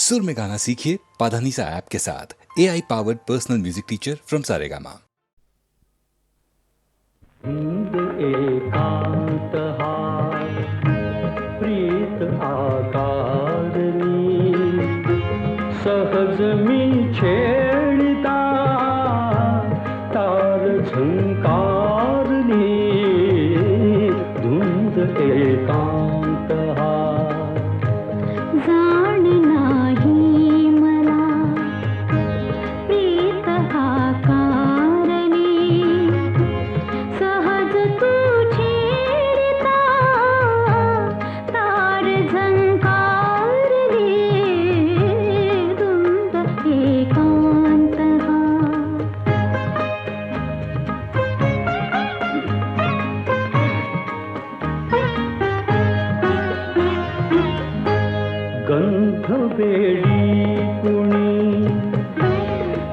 सुर में गाना सीखिए पाधानीसा ऐप के साथ। AI powered personal music teacher from Saregama. एकांत हा प्रीत आकारणी सहज मी छेडिता तार झंकारणी धुंद एकांत हा जाण नाही मला प्रीत हा कारणी सहज तू छेडिता तार झंकारणी धुंद एकांत हा गंध वेडी कुणी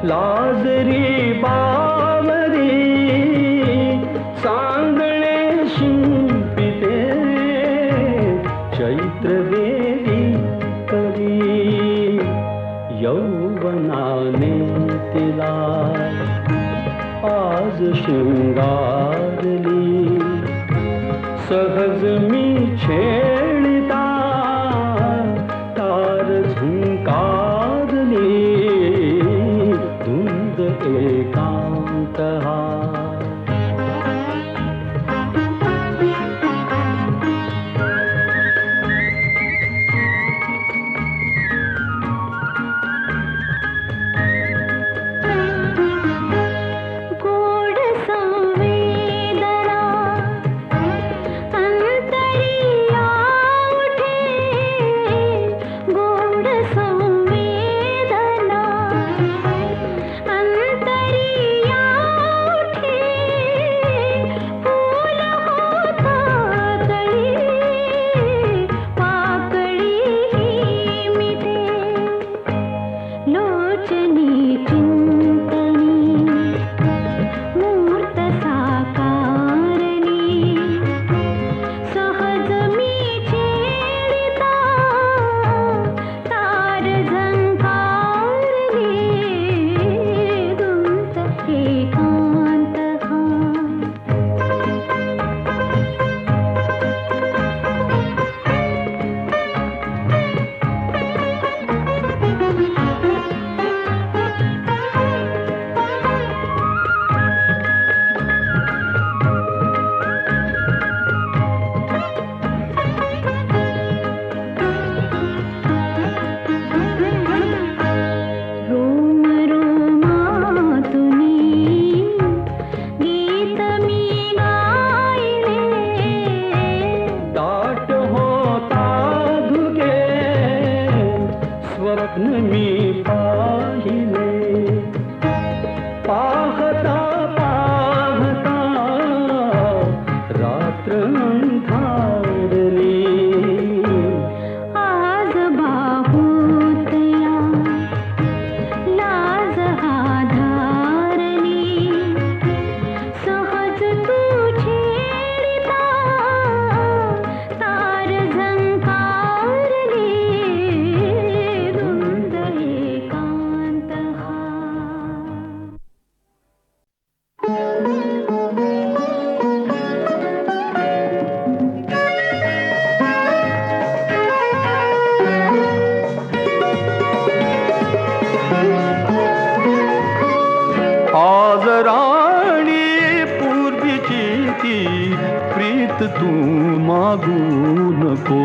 लाजरी बावरी सांगणे शिंपिते चैत्रवेदी करी यौवनाने तिला आज शृंगारली सहज मी छेडिता तार झुंकारली धुंद एकांत हा गोड संवेदना अंतरिया उठे गोड संवेदना अंतरिया उठे फूल होता कळी पाकळी मिटे लोचनी चिंतनी मूर्त साकारणी सहज मी छेडिता तार झंकारणी धुंद एकांत हा रोम रोमातुनी गीत मी गायले दाट होता धुके स्वप्न मी पाहिले पाहता पाहता रात्र अंधारली आज बाहुतया लाज आधारली सहज तू छेडिता तार झंकारली धुंद एकांत हा आज राणी पूर्वीची ती प्रीत तू मागू नको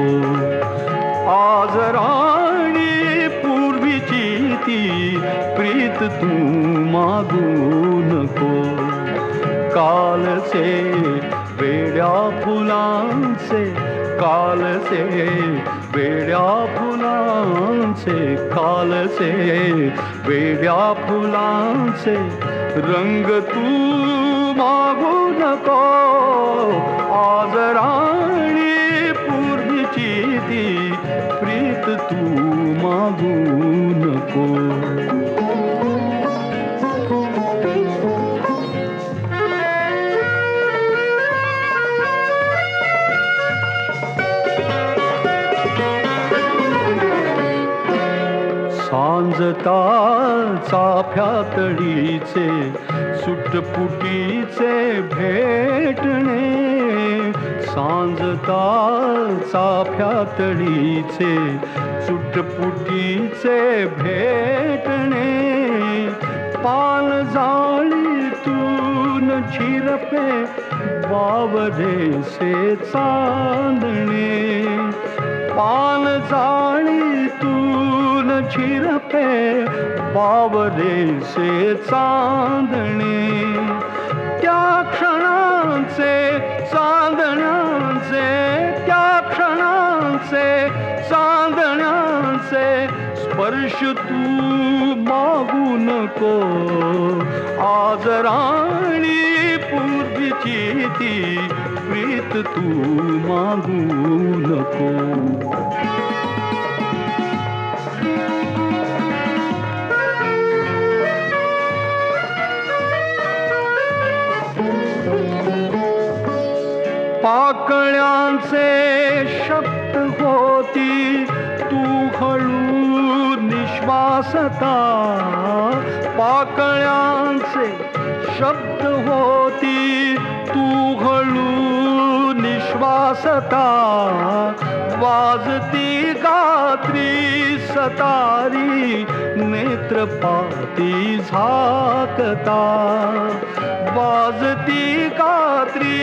आज राणी पूर्वीची ती प्रीत तू मागू नको कालचे वेड्या फुलांचे कालचे वेड्या फुलांचे कालचे वेड्या फुलांचे रंग तू मागू नको आज राणी पूर्वीची ती प्रीत तू मागू नको सांजता चाफ्यातळीचे सुटपुटीचे भेटणे, सांजता चाफ्यातळीचे सुटपुटीचे भेटणे, पान जाळीतून झिरपे वावरेसे चांदणे, पान जाळीतून झिरपे वावरेसे चांदणे, त्या क्षणांचे चांदण्यांचे, त्या क्षणांचे चांदण्यांचे स्पर्श तू मागू नको, आज राणी पूर्वीची ती प्रीत तू मागू नको. पाकळ्यांचे शब्द होती तू हळू निश्वासता, पाकळ्यांचे शब्द होती तू हळू निश्वासता, वाजती गात्री सतारी नेत्रपाती झाकता, वाजती गात्री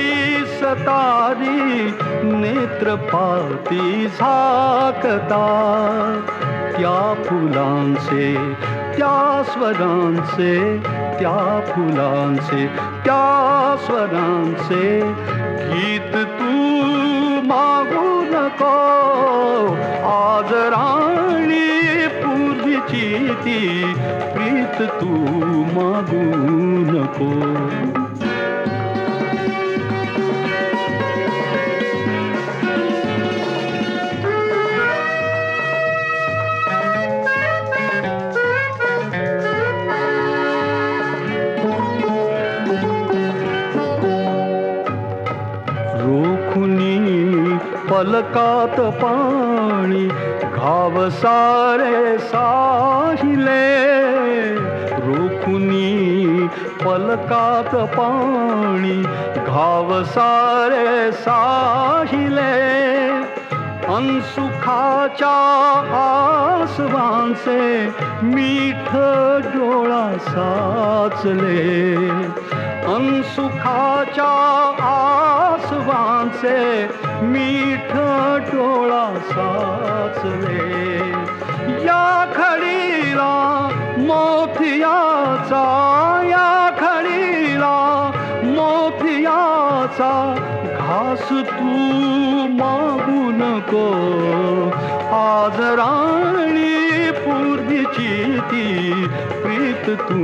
सतारी नेत्रपाती झाकता, त्या फुलांचे त्या स्वरांचे, त्या फुलांचे त्या स्वरांचे गीत तू मागू नको, आज राणी पूर्वीची ती प्रीत तू मागू नको. पलकात पाणी घाव सारे साहिले, रोखुनी पलकात पाणी घाव सारे साहिले, अनसुखाच्या आसवांचे मीठ डोळा साचले, अनसुखाच्या आसवांचे मीठ डोळा साचले, या खडीला मोतियाचा, या खडीला मोतियाचा घास तू मागू नको, आज राणी पूर्वीची ती प्रीत तू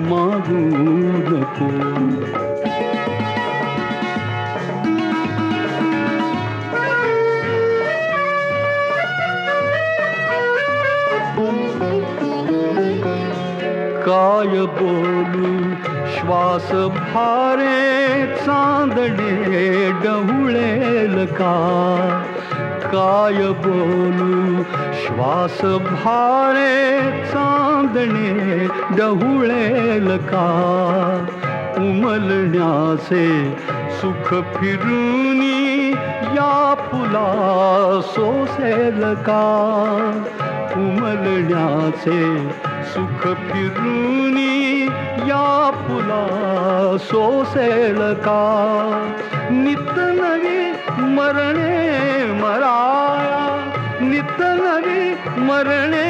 मागू नको. काय बोलू श्वास भारे चांदणे डहुळेल का, काय बोलू श्वास भारे चांदणे डहुळेल का, उमलण्याचे सुख फिरूनी या फुला सोसेल का, उमलण्याचे सुख फिरूनी या फुला सोसेल का, नित नवी मरणे मराया, नित नवी मरणे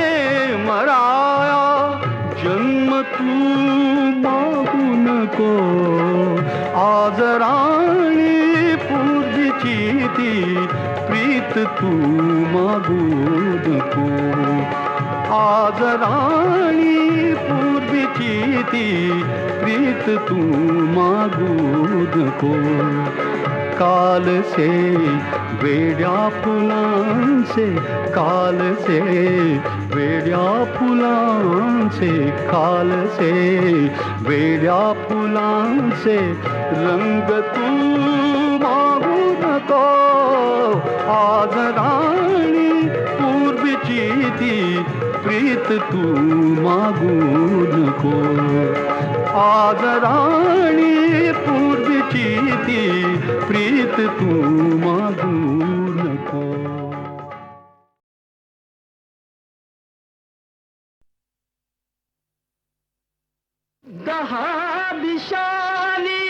मराया, जन्म तू मागू नको, आज राणी पूर्वीची ती प्रीत तू मागू नको, आज राणी पूर्वीची ती प्रीत तू मागू नको. काल से वेड्या फुलांचे, काल से वेड्या फुलांचे, काल से वेड्या फुलांचे रंग तू मागू नको, आज राणी पूर्वीची ती प्रीत तू मागू नको. आज राणी पूर्वीची ती प्रीत तू मागू नको. दहा दिशानी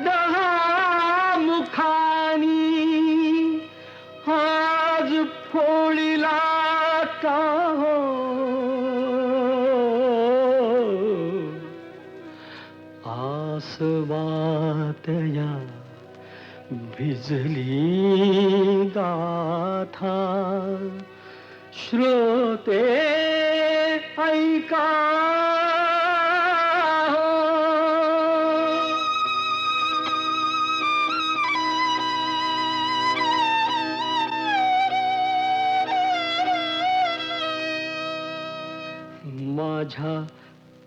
10 मुखानी आज फोळीला का हो. आसवातया भिजली गाथा श्रोते ऐका. माझ्या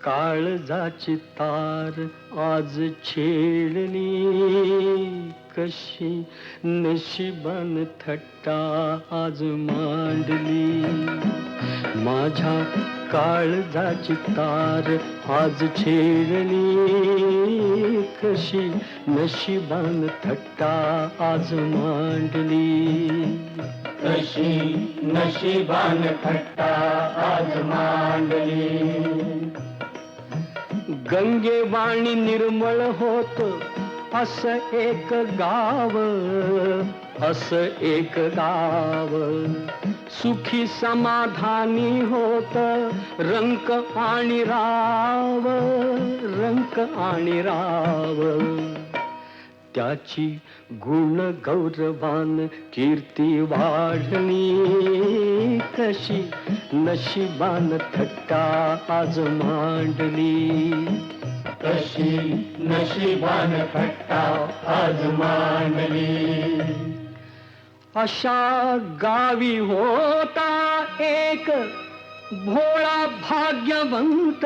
काळजाची तार आज छेडली कशी नशिबान थट्टा आज मांडली. माझ्या काळजाची तार आज छेडली कशी नशिबान थट्टा आज मांडली. कशी नशिबान थट्टा आज मांडली. गंगेवाणी निर्मळ होत असं एक गाव, असं एक गाव सुखी समाधानी होत रंक आणि राव, रंक आणि राव. त्याची गुण गौरवान कीर्ती वाढली कशी नशिबान थट्टा आज मांडली. कशी नशिबान थट्टा आज मांडली. अशा गावी होता एक भोळा भाग्यवंत,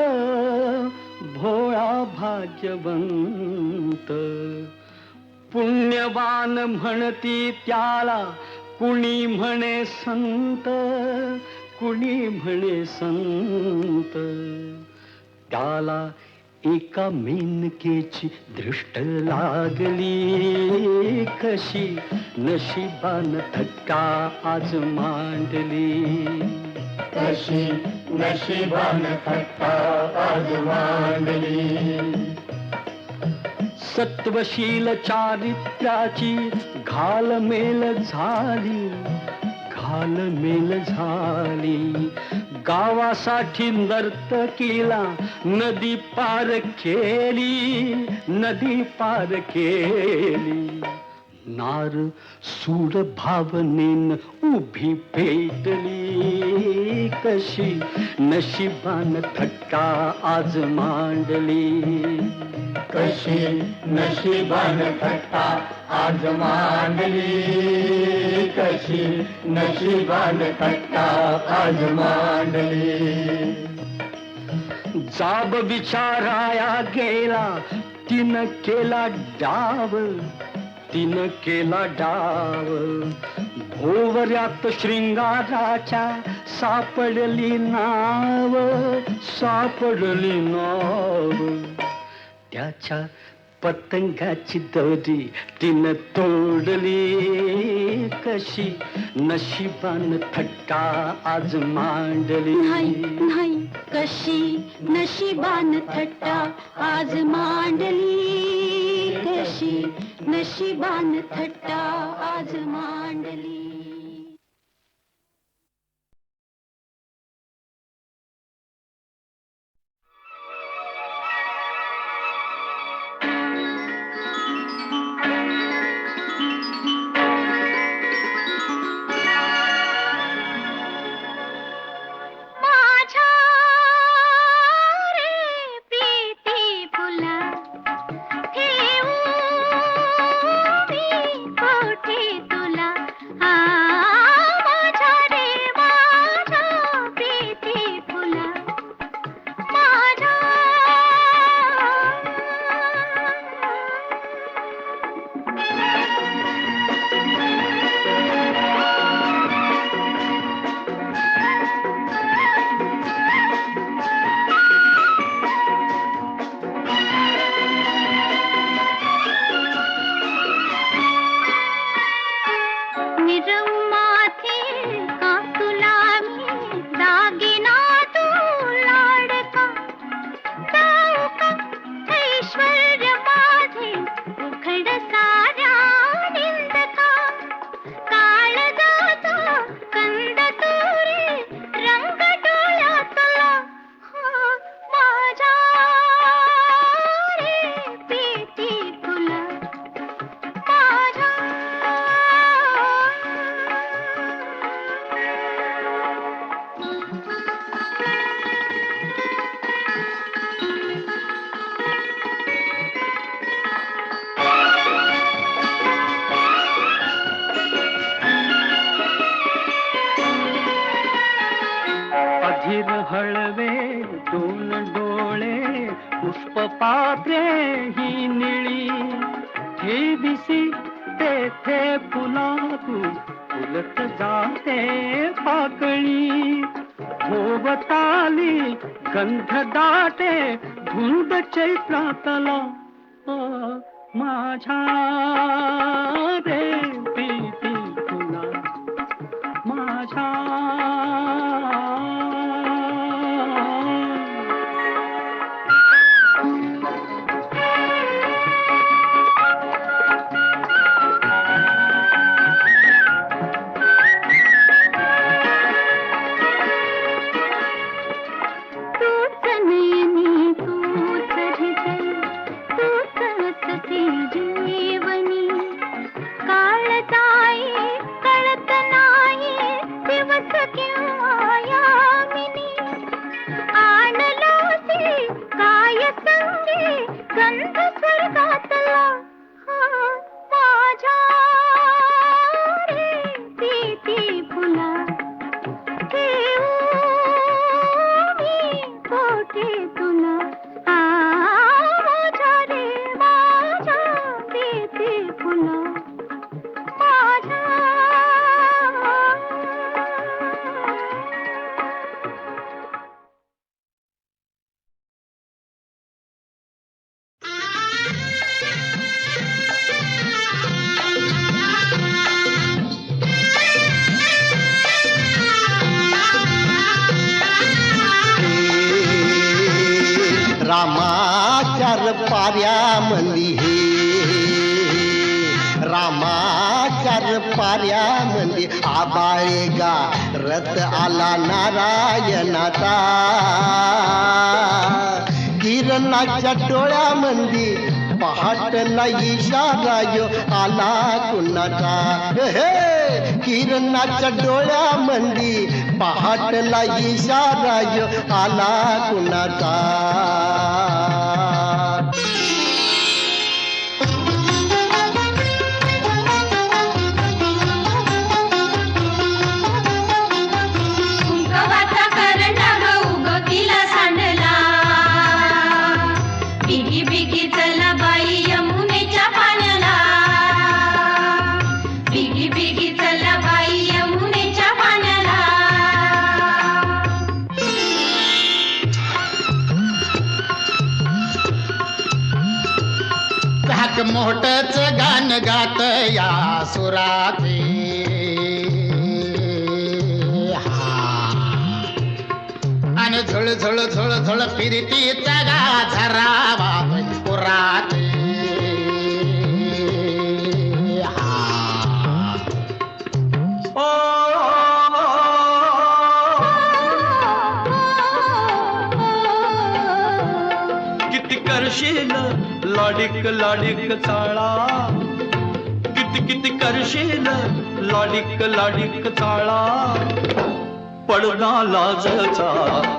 भोळा भाग्यवंत. पुण्यवान म्हणती त्याला कुणी म्हणे संत, कुणी म्हणे संत. त्याला एका मेनकेची दृष्ट लागली कशी नशिबान थट्टा आज मांडली. कशी नशिबान थट्टा आज मांडली. सत्वशील चारित्र्याची घालमेल झाली, घालमेल झाली. गावासाठी नर्तकीला नदी पार केली, नदी पार केली. नार सूर भावनेन उभी पेटली कशी नशिबान थट्टा आज मांडली. कशी नशिबान थट्टा आज मांडली. कशी नशिबान थट्टा आज मांडली. जाब विचाराया गेला तिनं केला डाव, तिनं केला डाव. भोवऱ्यात शृंगाराच्या सापडली नाव, सापडली नाव. त्याच्या पतंगाची दोरी तिनं तोडली कशी नशिबान थट्टा आज मांडली. नाही नाही कशी नशिबान थट्टा आज मांडली. कशी नशिबान थट्टा आज मांडली. आ अधीर हळवे दोन डोळे पुष्पपात्रे ही निळी ठेविसी तेथे फुला तू फुलत जाते पाकळी भोवताली गंध दाटे धुंद चैत्रातला माझ्या रे प्रीती फुला माझ्या रामाचार पाऱ्यामंदी हे रामाचार पाऱ्यामंदी आबाळे गा रथ आला नारायणाचा किरणाच्या डोळ्यामंदी पहाटला इशारा यो आला कुणाचा हे किरणाच्या डोळ्यामंदी पहाटला इशारा यो आला कुणाचा मोठच गान गात या सुराचे आणि झुळ झुळ झुळ झुळ फिरतीचा गा झरावा पुराते किती करशील लाडिक लाडिक चाळा किती किती करशील लाडिक लाडिक चाळा पडदा लाजचा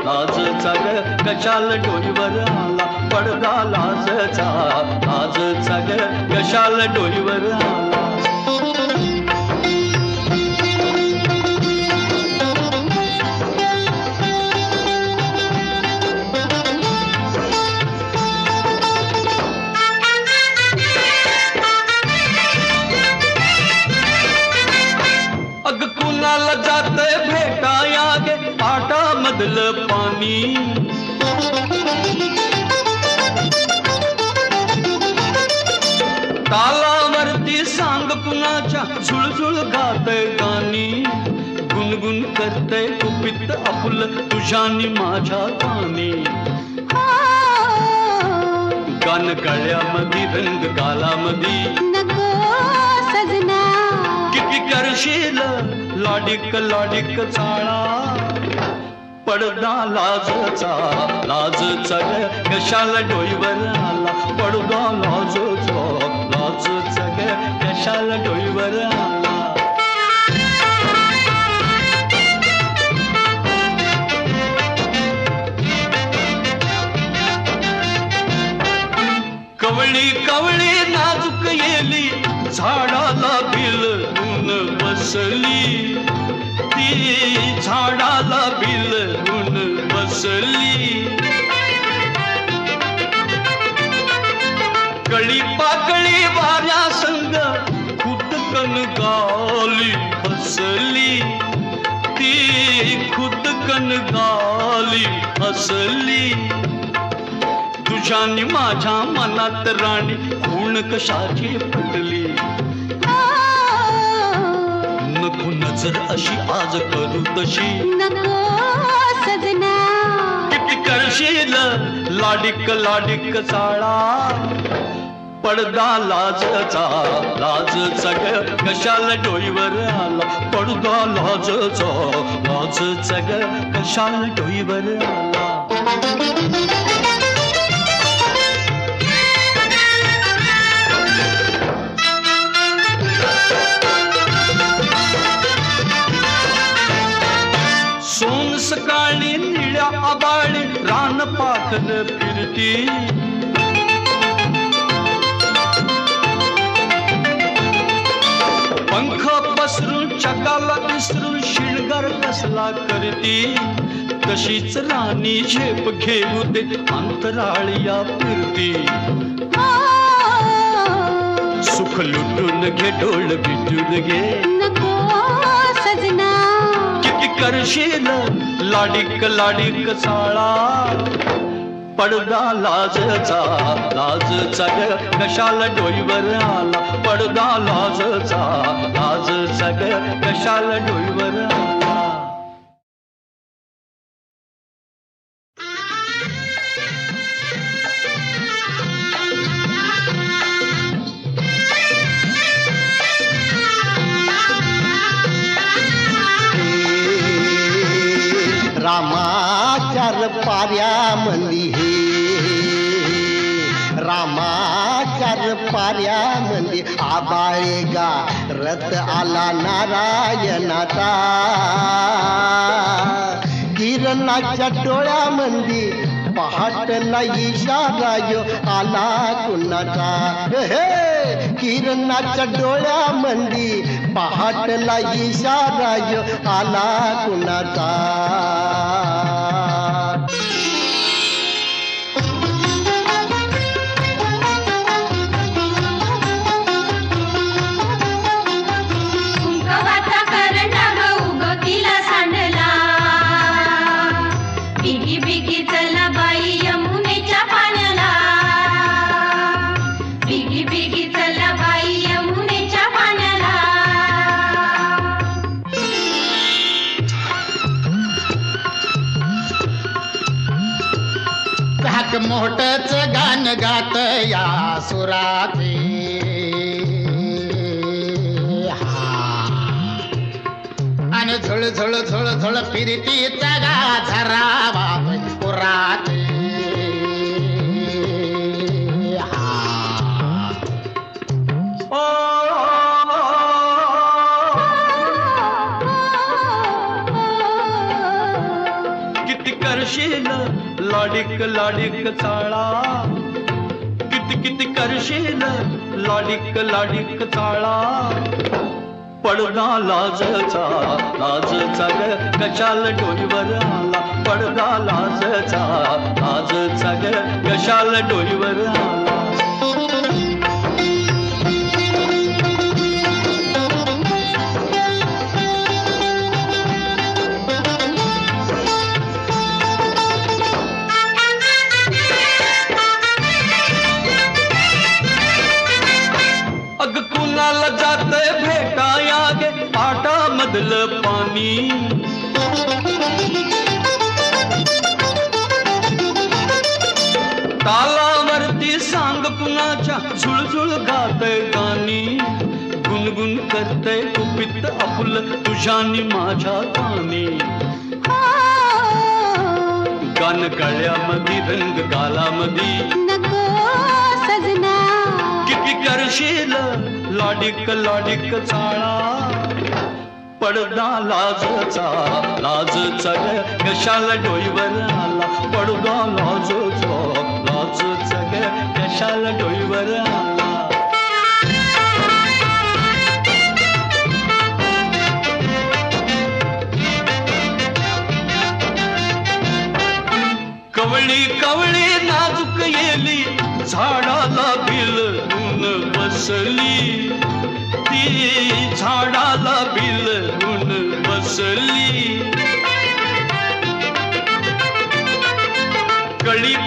लाजचा ग कशाल डोईवर आला पडदा लाजचा लाजचा ग कशाल डोईवर आला जाते भेटाया गे पाटा मधल पाणी तालावरती सांग कुणाच्या झुळझुळ गाते गाणी गुणगुण करते कुपित आपुल तुझ्यानी माझ्या गाणी गान गळ्यामध्ये रंग गालामध्ये नको सजना किती करशील लाडिक लाडिक चाळा पडदा लाजचा लाजचा ग कशाला डोईवर आला पडदा लाजचा लाजचा ग कशाला डोईवर आला कवळी कवळी नाजूक येली झाडाला बिलून बसली ती झाडाला बिलून बसली तुझ्यानी माझ्या मनात राणी खूण कशाची पटली नको नजर अशी आज करू तशी नको सजना किती करशील लाडिक लाडिक चाळा पडदा लाजचा लाजचा ग कशाला डोईवर आला पडदा लाजचा ग कशाला डोईवर आला सोन सकाळी निळ्या आबाळी रान पाखर फिरती पंख पसरून चकाला विसरून शिणगार कसला करती तशीच राणी झेप घेऊ दे अंतराळिया फिरती सुख लुटून घे डोळ बिटून घे नको सजना किती करशील लाडिक लाडिक चाळा पडदा लाजचा ग कशाला डोईवर आला पडदा लाजचा ग कशाला डोईवर आला रामाचार पाऱ्यामंदी हे रामाचार पाऱ्यामंदी आबाळे गा रथ आला नारायणाचा किरणाच्या डोळ्यामंदी पहाटला इशारा यो आला कुणाचा हे किरणाच्या डोळ्यामंदी पहाटला इशारा यो आला कुणाचा कुंकवाचा करंडा गं उगवतीला सांडला बिगी बिगी चला बाई यमुनेच्या पाण्याला बिगी बिगी चला बाई यमुनेच्या पाण्याला धाक मोठच गाण गात या सुराचे आणि झळ झळ झळ झळ फिरती तगा झरावा पुराते किती करशील लाडिक लाडिक चाळा किती किती करशील लाडिक लाडिक चाळा पडदा लाजचा ग कशाला डोईवर आला पडदा लाजचा ग कशाला डोईवर आला अग कुणाला जातंय भेटाया गे आटा मधलं पाणी तालावरती सांग कुणाच्या झुळझुळ गातय गाणी गुणगुण करतय कुपित आपुल तुझ्यानी माझ्या कानी गान गळ्यामध्ये रंग गालामध्ये नको सजना किती करशील लाडिक लाडिक चाळा पडदा लाजचा ग कशाला डोईवर आला पडदा लाजचा ग कशाला डोईवर आला कवळी कवळी नाजूक येली झाडाला भिलून बसली ती झाडाला भिलून बसली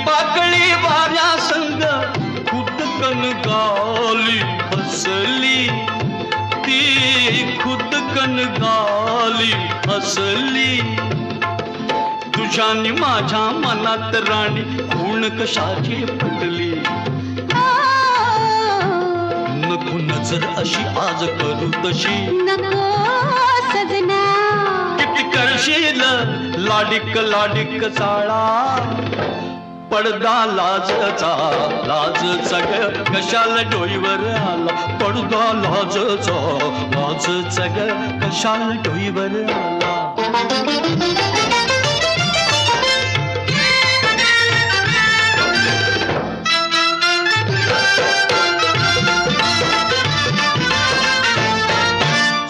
पाकळी वाऱ्या संग खुदकन गाली हसली, ती खुदकन गाली हसली. तुझ्यानी माझ्या मनात राणी खूण कशाची पटली. नको नजर अशी आज करू तशी, नको सजना किती करशील लाडिक लाडिक चाळा. पडदा लाजचा लाजचा ग कशाला डोईवर आला. पडदा लाजचा ग कशाला डोईवर आला.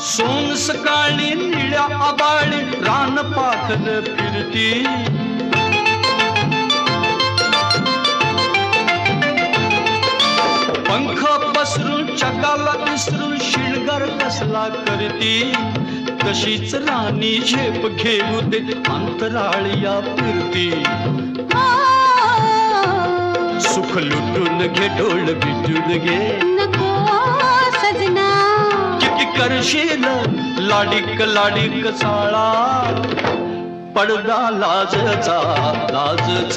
सोन सकाळी निळ्या आबाळी रान पाखर फिरती. पंख पसरून चकाला विसरून शिणगार कसला करती. तशीच राणी झेप घेऊ दे अंतराळिया फिरती. सुख लुटून घे डोळ बिटून घे, नको सजना किती करशील लाडिक लाडिक चाळा. पडदा लाजचा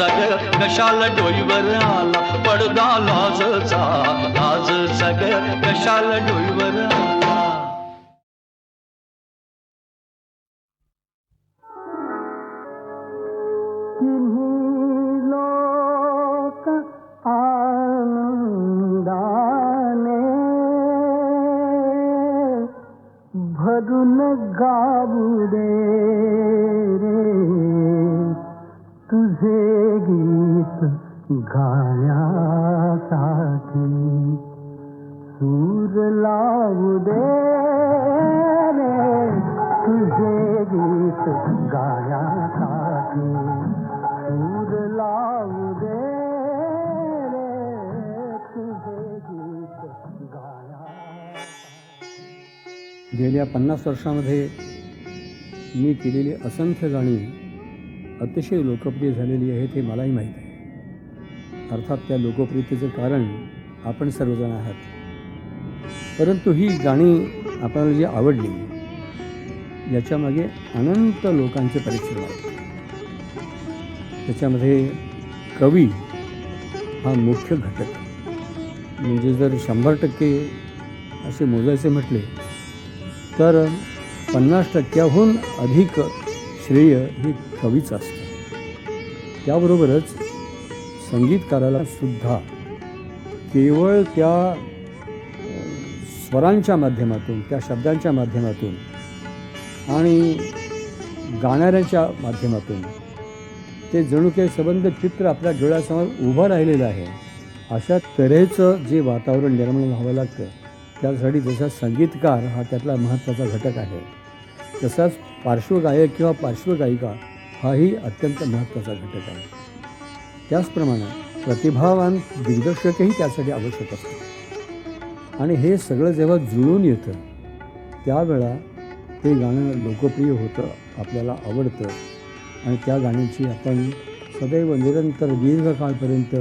ग कशाला डोईवर आला. पडदा लाजचा ग कशाला डोईवर आला. भरून गाऊ दे रे तुझे गीत गाण्यासाठी. सूर लावू दे रे तुझे गीत गाण्यासाठी. सूर लावू दे रे तुझे गीत गाण्यासाठी. गेल्या 50 वर्षामध्ये मी केलेली असंख्य गाणी अतिशय लोकप्रिय झालेली आहेत हे मलाही माहीत आहे. अर्थात त्या लोकप्रियतेचं कारण आपण सर्वजण आहात. परंतु ही गाणी आपल्याला जी आवडली याच्यामागे अनंत लोकांचे परिश्रम आहेत. त्याच्यामध्ये कवी हा मुख्य घटक. म्हणजे जर 100% असे मोजायचे म्हटले तर 50%हून अधिक श्रेय हे कवीच असतं. त्याबरोबरच संगीतकाराला सुद्धा केवळ त्या स्वरांच्या माध्यमातून, त्या शब्दांच्या माध्यमातून आणि गाणाऱ्याच्या माध्यमातून ते जणू काही संबंध चित्र आपल्या डोळ्यासमोर उभं राहिलेलं आहे. अशा तऱ्हेचं जे वातावरण निर्माण व्हावं लागतं, त्यासाठी जसा संगीतकार हा त्यातला महत्त्वाचा घटक आहे, तसाच पार्श्वगायक किंवा पार्श्वगायिका हाही अत्यंत महत्त्वाचा घटक आहे. त्याचप्रमाणे प्रतिभावान दिग्दर्शकही त्यासाठी आवश्यक असतो. आणि हे सगळं जेव्हा जुळून येतं त्यावेळा ते गाणं लोकप्रिय होतं, आपल्याला आवडतं आणि त्या गाण्याची आपण सदैव निरंतर दीर्घकाळपर्यंत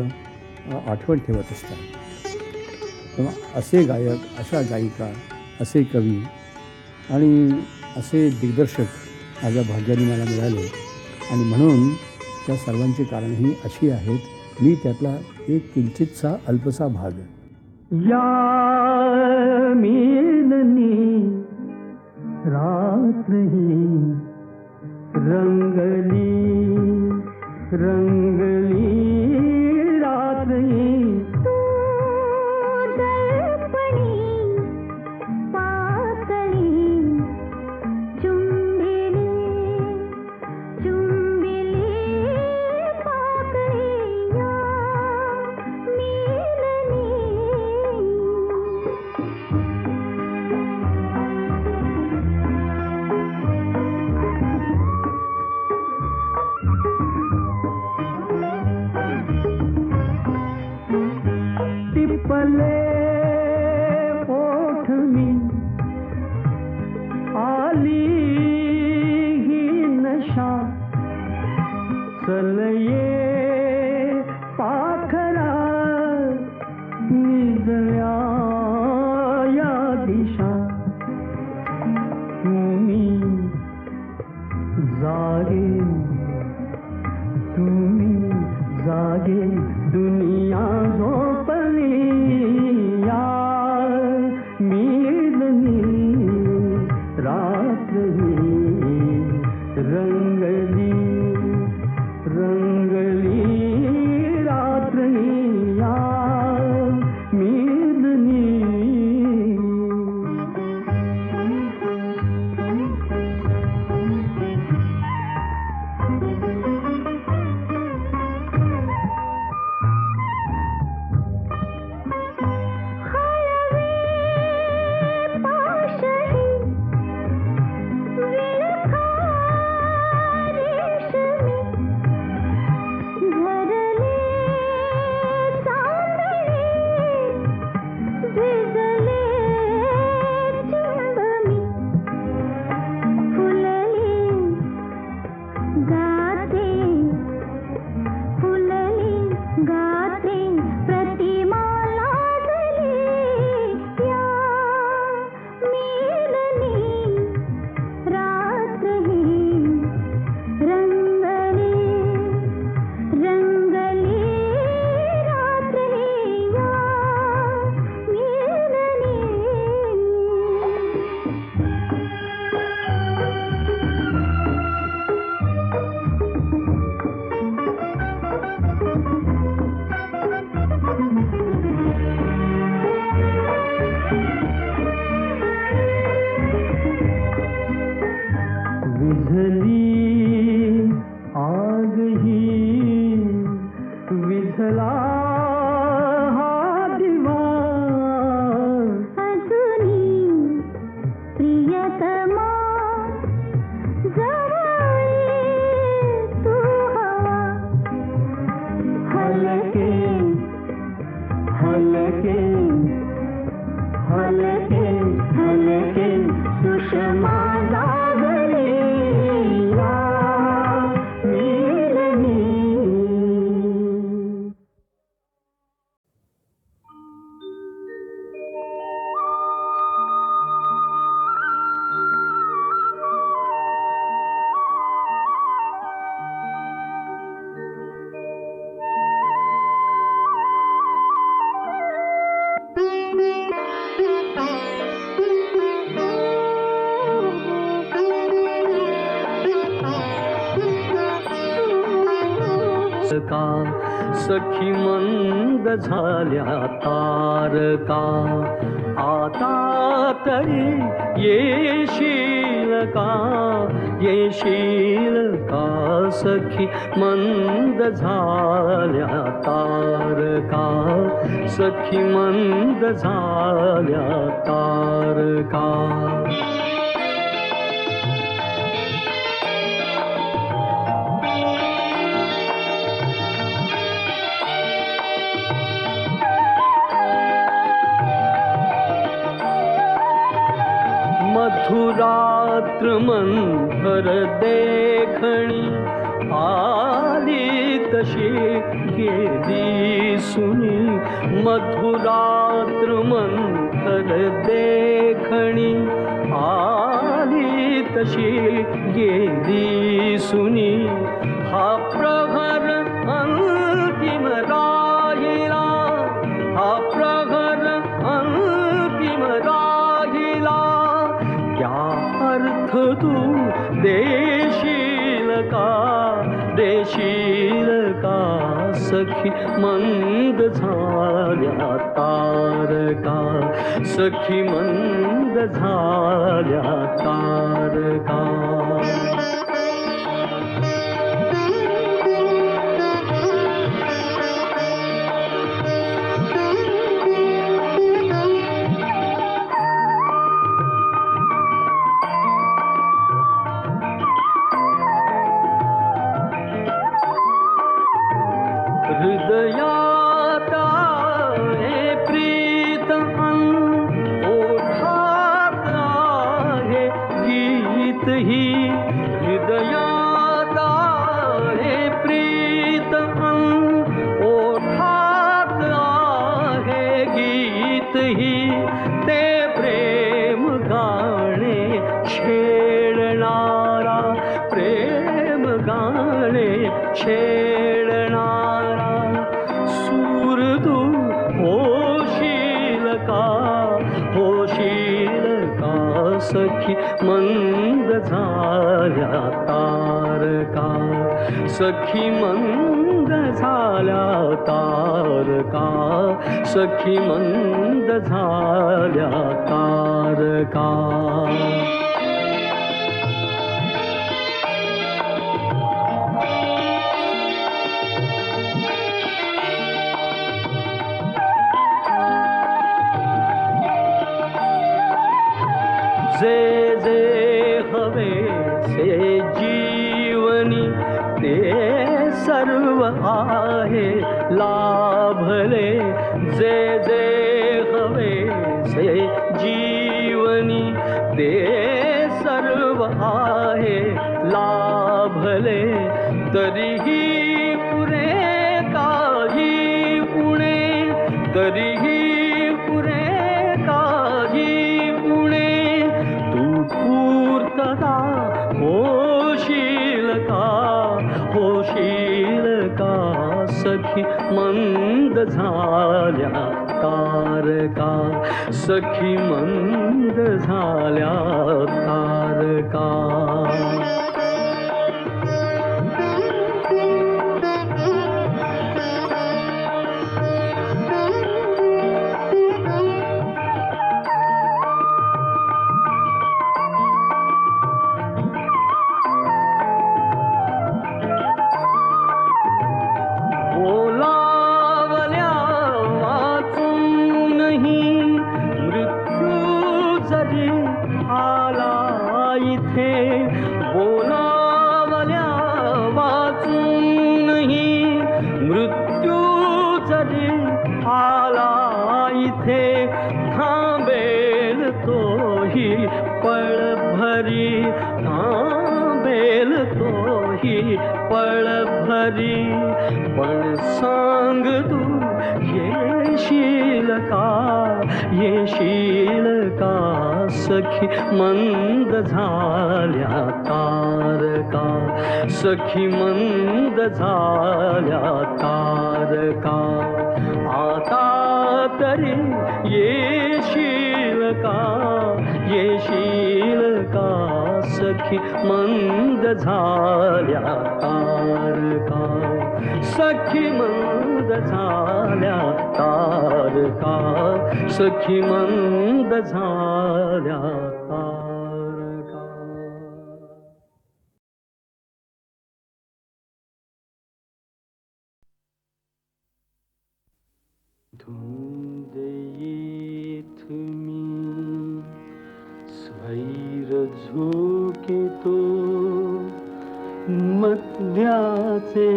आठवण ठेवत असतात. तेव्हा असे गायक, अशा गायिका, असे कवी आणि असे दिग्दर्शक माझ्या भाग्याने मला मिळाले आणि म्हणून त्या सर्वांची कारणंही अशी आहेत. मी त्यातला एक किंचितसा अल्पसा भाग. या मिलनी रात ही रंगली रंगली रात ही. पाखरा निजल्या या दिशा तुम्ही जागे दुनिया झोपली या मिलनी रात्री रंगली रात्री या मिलनी. विझला हा दिवा अजूनी प्रियतमा जवळ तू हवा हलके हलके हलके हलके सुषमा लागले का सखी मंद झाल्या तारका आता तरी येशील का सखी मंद झाल्या तारका सखी मंद झाल्या तारका मधुरात्र मंथर देखणी आली तशी गेली सुनी मधुरात्र मंथर देखणी आली तशी गेली सुनी हा प्रहर अंतिम राहिला हा प्रहर अंतिम राहिला क्या अर्थ तू देशील का सखी मंद झाल्या तारका सखी मंद झाल्या तारका हृदयात आहे प्रीत ओठात आहे गीत ही नवे छेडणारा सूर तू होशील का सखी मंद झाल्या तारका सखी मंद झाल्या तारका सखी मंद झाल्या तारका जे जे हवे से जीवनी ते सर्व आहे लाभले जे जे हवे से जीवनी ते सर्व आहे लाभले तरीही पुरे काही उणे तरीही पुरे काही उणे पूर्तता होशील का सखी मंद झाल्या तारका सखी मंद झाल्या तारका पण सांग तू येशील का सखी मंद झाल्या तारका सखी मंद झाल्या तारका आता तरी येशील का सखी मंद झाल्या तारका सखी मंद झाल्या तारका सखी मंद झाल्या तारका धुंद येत मी स्वैर झोकितो मद्याचे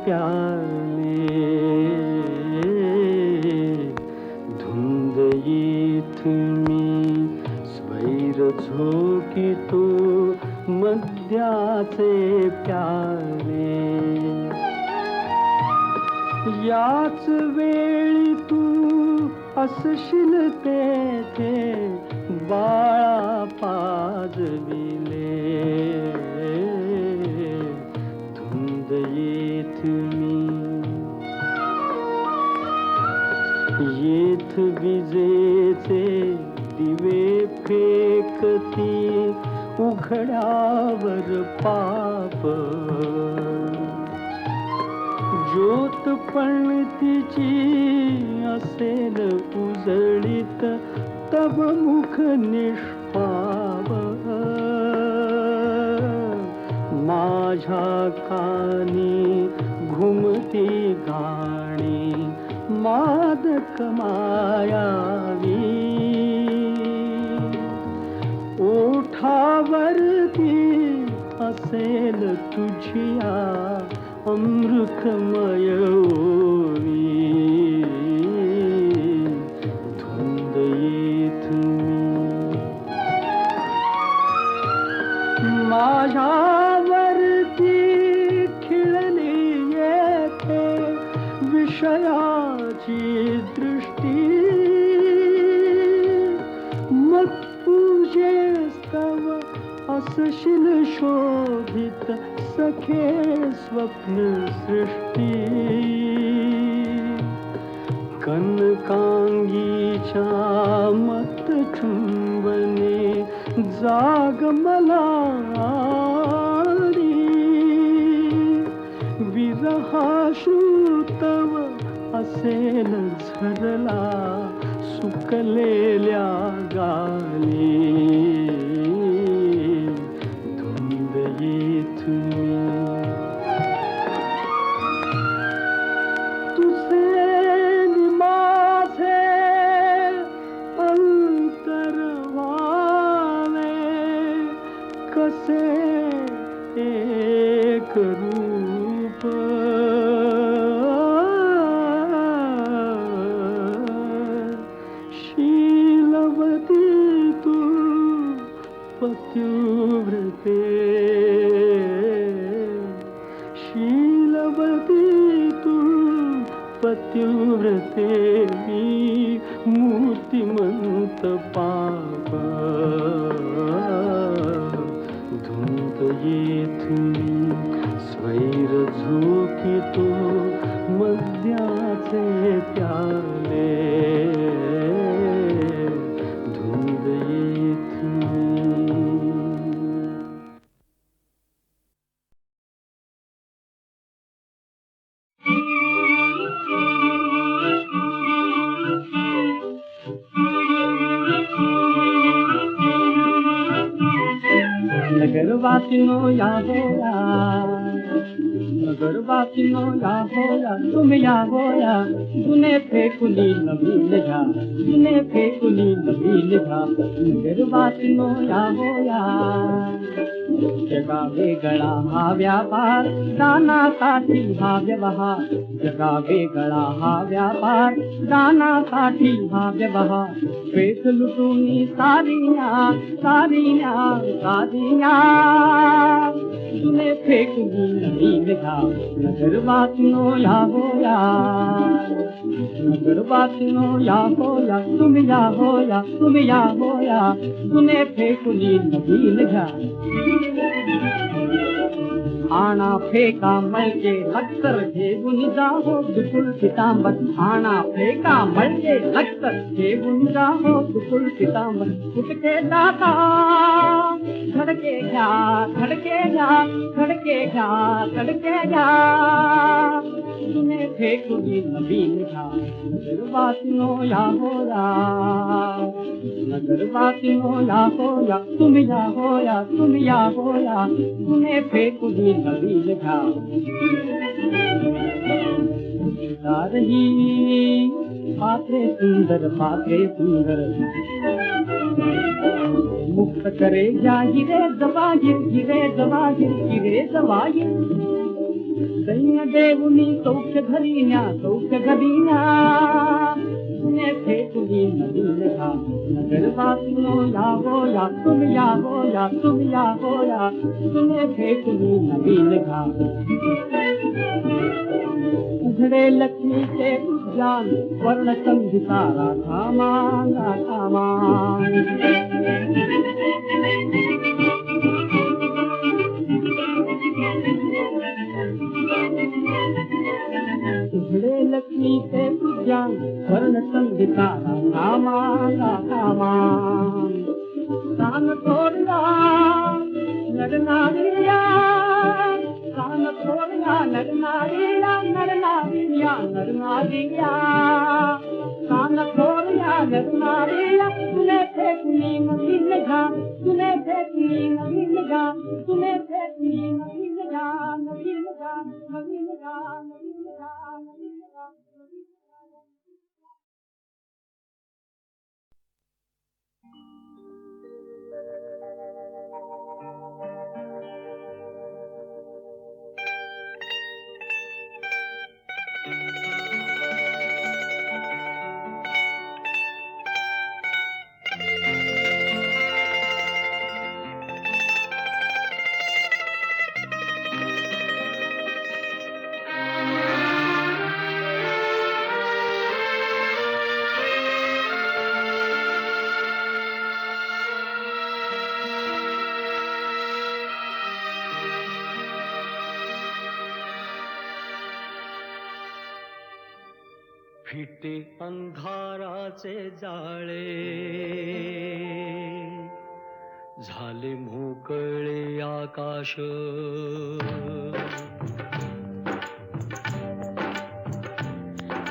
प्याले धुंद येत मी स्वैर झोकितो मद्याचे प्याले याच वेळी तू असशील तेथे बाळा पाजविले धुंद येथ येथ विजेचे दिवे फेकती उघड्यावर पाप ज्योत पण तिची असेल उजळीत तब मुख निष्पाप माझ्या कानी घुमती गाणी मादक मायावी ओठावरती असेल तुझिया अमृतमय ओवी धुंद येत माझ्यावरती खिळली येते विषयाची दृष्टी मग तुझे स्तव असशील शोभित सखे स्वप्न सृष्टी कनकांगीच्या मत चुंबने जाग मला विरहाश्रुतव असेल झरला सुकलेल्या गाली धुंद येत तुझे नि माझे अंतर व्हावे कसे एक रूप शीलवती तू पत्युव्रते शीलवती तू पत्युव्रते मी मूर्तिमंत पाप धुंद येथून स्वैर झोकितो मद्याचे प्याले धुंद येथून नगरवासिनो या होया नगरवासिनो या होया तुम या होया जुने फेकुली नवीन घ्या जुने फेकुली नवीन घ्या नगरवासिनो या होया जगा वेगळा हा व्यापार दानासाठी हा व्यवहार जगा वेगळा हा व्यापार दानासाठी हा व्यवहार पेट लुटूनी सारिया सारिया सारिया तुने फेकली नवीन घ्या नगरवासिनो या होया नगरवासिनो या होया तुम या होया तुम या होया तुने फेकली नवीन घ्या आणा फेका मळके लक्तर घेऊन जाहो दुकुल पितांबर आणा फेका मळके लक्तर घेऊन जाहो दुकुल पितांबर फुटके दाता खडके घ्या खडके घ्या खडके घ्या खडके घ्या तुने फेकुली नवीन घ्या नगरवासिनो या होया नगरवासिनो या होया तुम या होया तुम या होया तुने फेकुली नवीन घ्या रही पात्रे सुंदर मुक्त करे या हिरे जवाहीर हिरे जवाहीर हिरे जवाहीर दैन्य देवुनी सौख्य घरीन्या तुने फेकुली नवीन घ्या नगरवासिनो या होया तुम या होया तुम या होया तुने फेकुली नवीन घ्या उघडे लक्ष्मीचे उद्यान वर्ण संगीता राधामान राधामान उघडे लक्ष्मीचे उद्यान वर्ण संगीता राधामान राधामान कान थोरला नरनारिया कान थोरला नरनारिया नरनारिया नरनारिया कान थोरला नरनारिया तुने फेकली नवीन घ्या तुने फेकली नवीन घ्या तुने फेकली नवीन घ्या नवीन घ्या नवीन घ्या नवीन घ्या नवीन घ्या फिटे अंधाराचे जाळे झाले मोकळे आकाश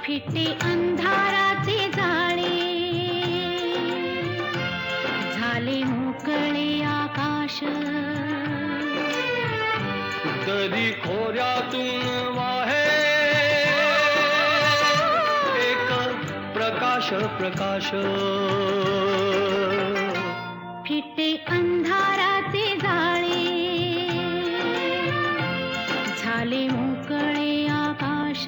फिटे अंधाराचे जाळे झाले मोकळे आकाश दरी खोऱ्यातून वाहे एक प्रकाश प्रकाश फिटे अंधाराचे जाळे झाले मोकळे आकाश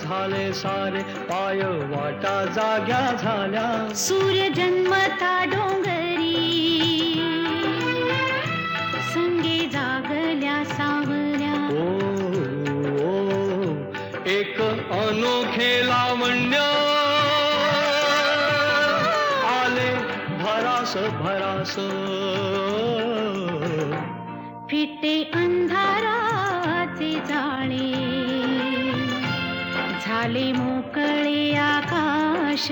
झाले सारे पाय वाटा जाग्या झाल्या सूर्य जन्मता डोंगरी संगे जागल्या सावल्या एक अनोखे लावण्य आले भरास भरास फिटे अंधाराचे जाळे झाले मोकळे आकाश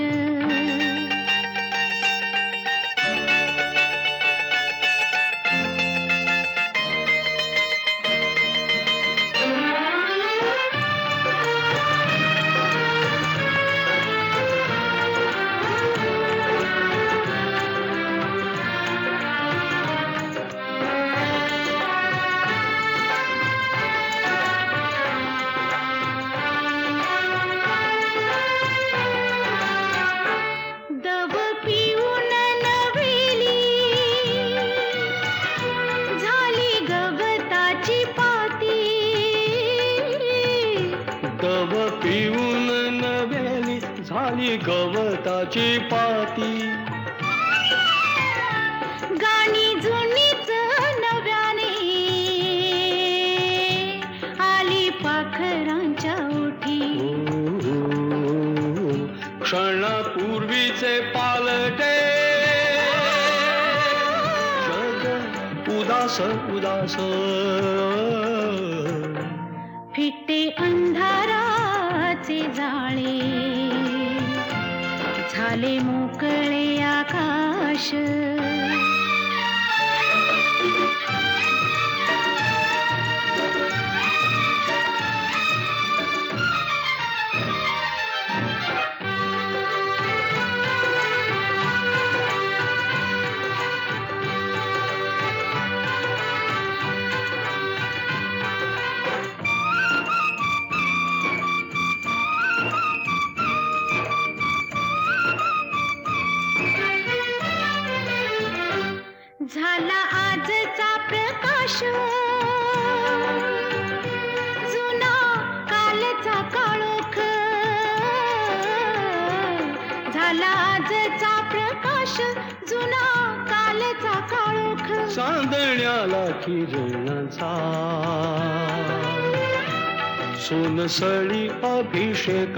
पिऊन नव्यानी झाली गवताची पाती गाणी जुनीच नव्याने आली पाखरांच्या ओठी क्षणापूर्वीचे पालटे जग उदास उदास फिटे अंधाराचे जाळे झाले मोकळे आकाश झाला आजचा प्रकाश जुना कालचा काळोख झाला आजचा प्रकाश जुना कालचा काळोख चांदण्याला किरणाचा सोनसळी अभिषेक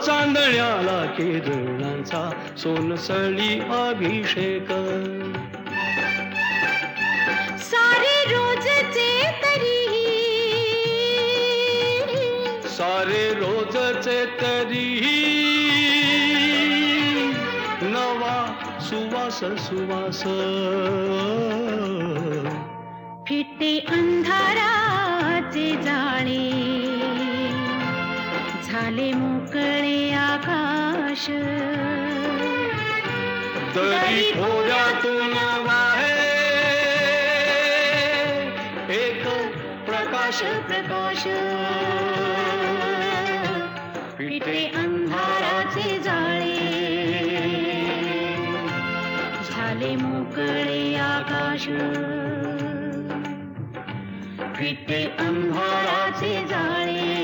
चांदण्याला किरणाचा सोनसळी अभिषेक सारे रोजचे तरी सारे रोजचे तरी नवा सुवास सुवास फिटे अंधाराचे जाळे झाले मोकळे आकाश दरी खोऱ्यातून वाहे एक प्रकाश प्रकाश फिटे अंधाराचे जाळे आकाश फिटे अंधाराचे जाळे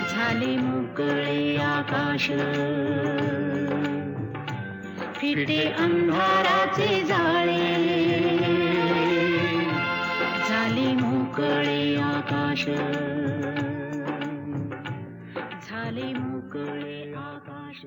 झाले मोकळे आकाश फिटे अंधाराचे जाळे झाले मोकळे आकाश झाले मोकळे आकाश